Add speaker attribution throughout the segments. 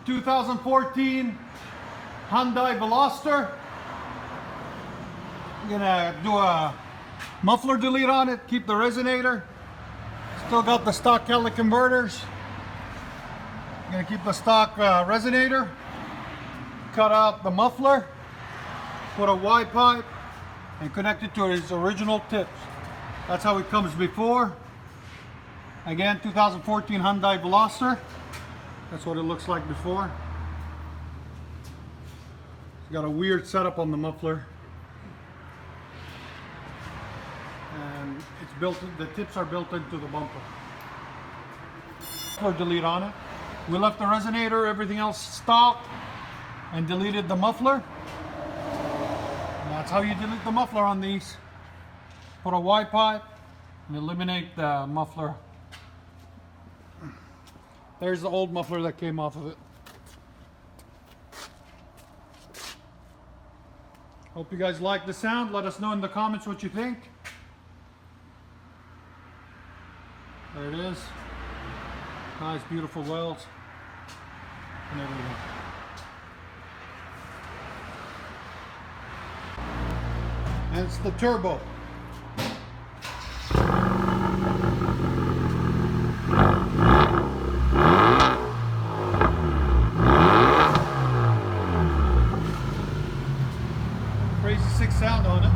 Speaker 1: 2014 Hyundai Veloster. I'm gonna do a muffler delete on it, keep the resonator. Still got the stock catalytic converters. I'm gonna keep the stock resonator. Cut out the muffler, put a Y pipe, and connect it to its original tips. That's how it comes before. Again, 2014 Hyundai Veloster. That's what it looks like before. It's got a weird setup on the muffler. And it's built, the tips are built into the bumper. Muffler delete on it. We left the resonator, everything else stock, and deleted the muffler. And that's how you delete the muffler on these. Put a Y pipe and eliminate the muffler. There's the old muffler that came off of it. Hope you guys like the sound. Let us know in the comments what you think. There it is. Nice, beautiful welds and everything. And it's the turbo. Crazy 6 sound on it.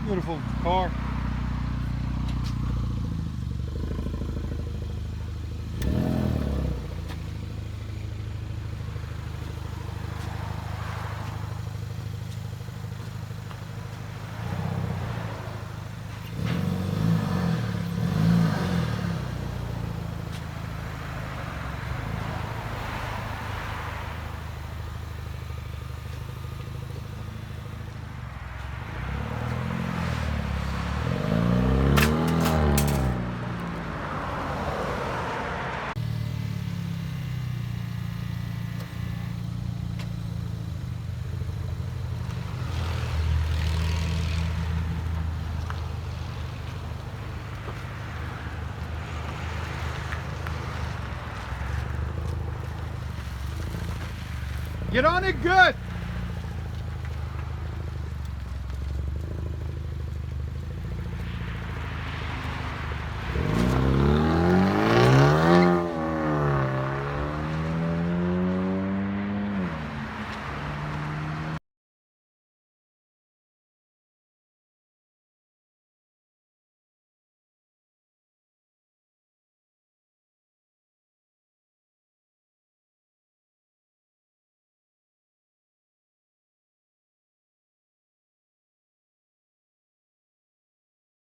Speaker 1: Beautiful car. Get on it good.